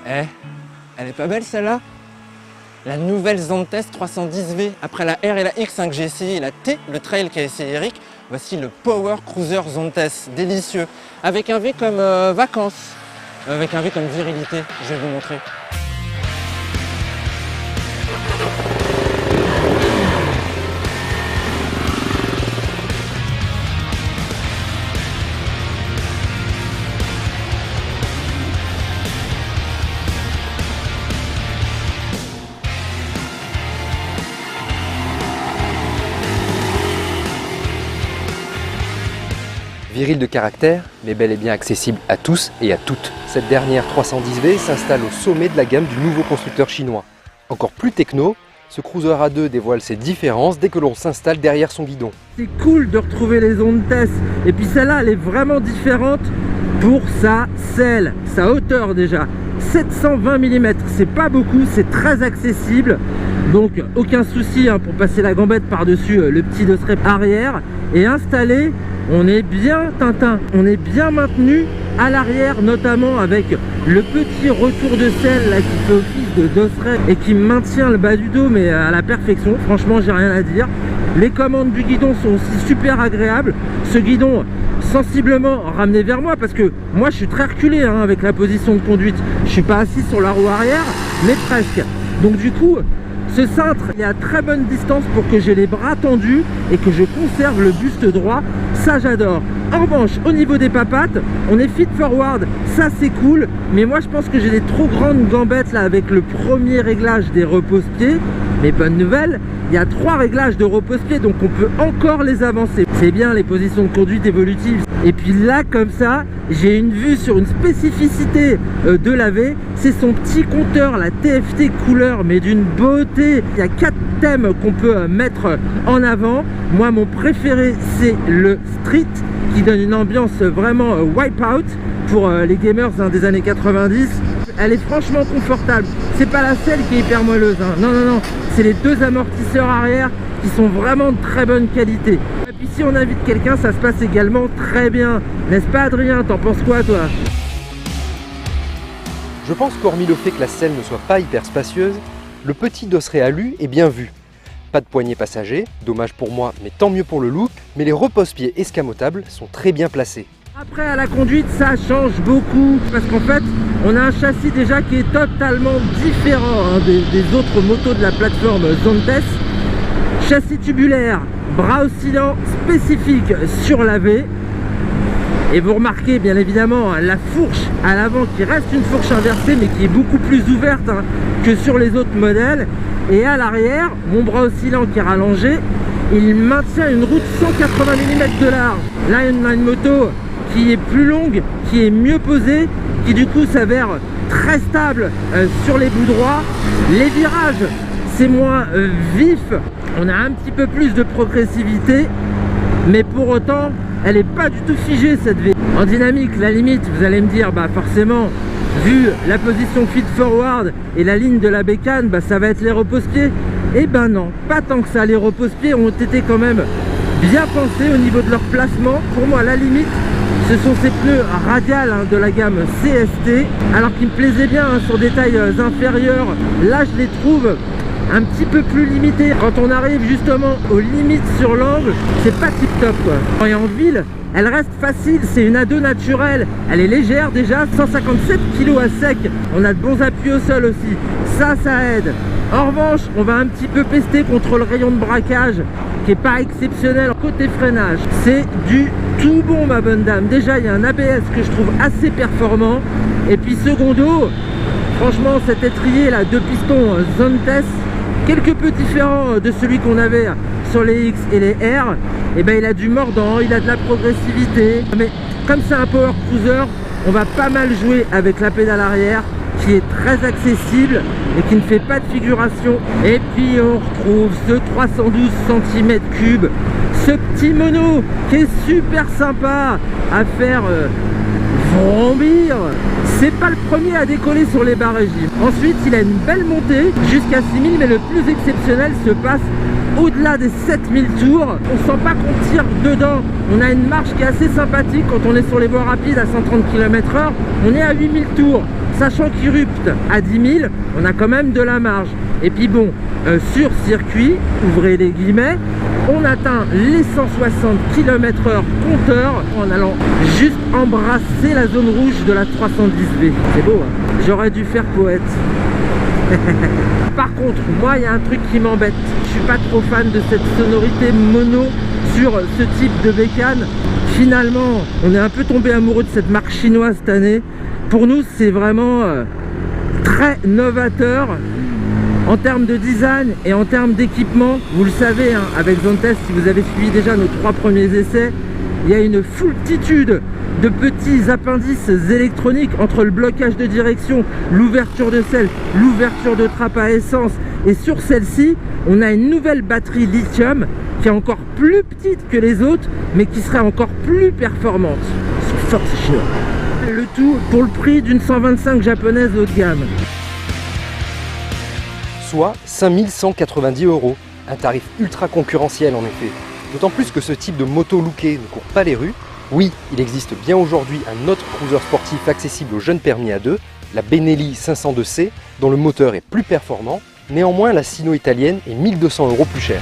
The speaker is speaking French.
Eh, elle est pas belle celle-là? La nouvelle Zontes 310V, après la R et la X que j'ai essayé, et la T, le trail qu'a essayé Eric, voici le Power Cruiser Zontes, délicieux, avec un V comme vacances, avec un V comme virilité, je vais vous montrer. Viril de caractère, mais bel et bien accessible à tous et à toutes. Cette dernière 310V s'installe au sommet de la gamme du nouveau constructeur chinois. Encore plus techno, ce cruiser A2 dévoile ses différences dès que l'on s'installe derrière son guidon. C'est cool de retrouver les Zontes, et puis celle-là elle est vraiment différente pour sa selle, sa hauteur déjà. 720 mm, c'est pas beaucoup, c'est très accessible, donc aucun souci pour passer la gambette par-dessus le petit dosseret arrière. Et installé, on est bien Tintin, on est bien maintenu à l'arrière, notamment avec le petit retour de selle là, qui fait office de dosseret et qui maintient le bas du dos mais à la perfection. Franchement, j'ai rien à dire. Les commandes du guidon sont aussi super agréables. Ce guidon sensiblement ramené vers moi, parce que moi je suis très reculé avec la position de conduite. Je suis pas assis sur la roue arrière, mais presque. Donc du coup, ce cintre il est à très bonne distance pour que j'ai les bras tendus et que je conserve le buste droit. Ça j'adore. En revanche, au niveau des papates, on est feet forward, ça c'est cool, mais moi je pense que j'ai des trop grandes gambettes là avec le premier réglage des repose-pieds. Mais bonne nouvelle, il y a 3 réglages de repose-pieds, donc on peut encore les avancer. C'est bien les positions de conduite évolutives. Et puis là, comme ça, j'ai une vue sur une spécificité de la V, c'est son petit compteur, la TFT couleur, mais d'une beauté. Il y a 4 thèmes qu'on peut mettre en avant. Moi, mon préféré, c'est le Street, qui donne une ambiance vraiment wipeout pour les gamers des années 90. Elle est franchement confortable. C'est pas la selle qui est hyper moelleuse, non, non, non. C'est les 2 amortisseurs arrière qui sont vraiment de très bonne qualité. Et puis si on invite quelqu'un, ça se passe également très bien. N'est-ce pas Adrien? T'en penses quoi toi? Je pense qu'hormis le fait que la selle ne soit pas hyper spacieuse, le petit dosseret alu est bien vu. Pas de poignée passager, dommage pour moi, mais tant mieux pour le look, mais les repose-pieds escamotables sont très bien placés. Après à la conduite ça change beaucoup, parce qu'en fait on a un châssis déjà qui est totalement différent des autres motos de la plateforme Zontes. Châssis tubulaire, bras oscillants spécifique sur la V. Et vous remarquez bien évidemment la fourche à l'avant qui reste une fourche inversée mais qui est beaucoup plus ouverte que sur les autres modèles. Et à l'arrière, mon bras oscillant qui est rallongé, il maintient une route 180 mm de large. Là on a une moto qui est plus longue, qui est mieux posée, qui du coup s'avère très stable sur les bouts droits. Les virages, c'est moins vif, on a un petit peu plus de progressivité, mais pour autant, elle n'est pas du tout figée cette V. En dynamique, la limite, vous allez me dire, bah forcément, vu la position feet forward et la ligne de la bécane, bah ça va être les repose-pieds. Eh ben non, pas tant que ça. Les repose-pieds ont été quand même bien pensés au niveau de leur placement. Pour moi, la limite, ce sont ces pneus radiales de la gamme CST, alors qu'ils me plaisaient bien sur des tailles inférieures. Là, je les trouve un petit peu plus limité. Quand on arrive justement aux limites sur l'angle, c'est pas tip top quoi. Et en ville, elle reste facile, c'est une A2 naturelle, elle est légère déjà, 157 kg à sec, on a de bons appuis au sol aussi, ça aide. En revanche, on va un petit peu pester contre le rayon de braquage qui est pas exceptionnel. Côté freinage, c'est du tout bon ma bonne dame. Déjà il y a un ABS que je trouve assez performant, et puis secondo, franchement cet étrier là, 2 pistons Zontes, quelque peu différent de celui qu'on avait sur les X et les R, et ben il a du mordant, il a de la progressivité, mais comme c'est un power cruiser, on va pas mal jouer avec la pédale arrière qui est très accessible et qui ne fait pas de figuration. Et puis on retrouve ce 312 cm3, ce petit mono qui est super sympa à faire vrombir. C'est pas le premier à décoller sur les bas régimes. Ensuite, il a une belle montée jusqu'à 6000, mais le plus exceptionnel se passe au-delà des 7000 tours. On sent pas qu'on tire dedans. On a une marche qui est assez sympathique quand on est sur les voies rapides à 130 km/h. On est à 8000 tours. sachant qu'Irupte à 10 000, on a quand même de la marge. Et puis bon, sur circuit, ouvrez les guillemets, on atteint les 160 km/h compteur en allant juste embrasser la zone rouge de la 310V. C'est beau, hein. J'aurais dû faire poète. Par contre, moi, il y a un truc qui m'embête. Je suis pas trop fan de cette sonorité mono sur ce type de bécane. Finalement, on est un peu tombé amoureux de cette marque chinoise cette année. Pour nous, c'est vraiment très novateur en termes de design et en termes d'équipement. Vous le savez, hein, avec Zone-Test, si vous avez suivi déjà nos 3 premiers essais, il y a une foultitude de petits appendices électroniques entre le blocage de direction, l'ouverture de selle, l'ouverture de trappe à essence. Et sur celle-ci, on a une nouvelle batterie lithium qui est encore plus petite que les autres, mais qui serait encore plus performante. Ils sont forts ces Chinois. Le tout pour le prix d'une 125 japonaise haut de gamme. Soit 5190 €. Un tarif ultra concurrentiel en effet. D'autant plus que ce type de moto lookée ne court pas les rues. Oui, il existe bien aujourd'hui un autre cruiser sportif accessible aux jeunes permis A2, la Benelli 502C, dont le moteur est plus performant. Néanmoins, la sino italienne est 1200 € plus chère.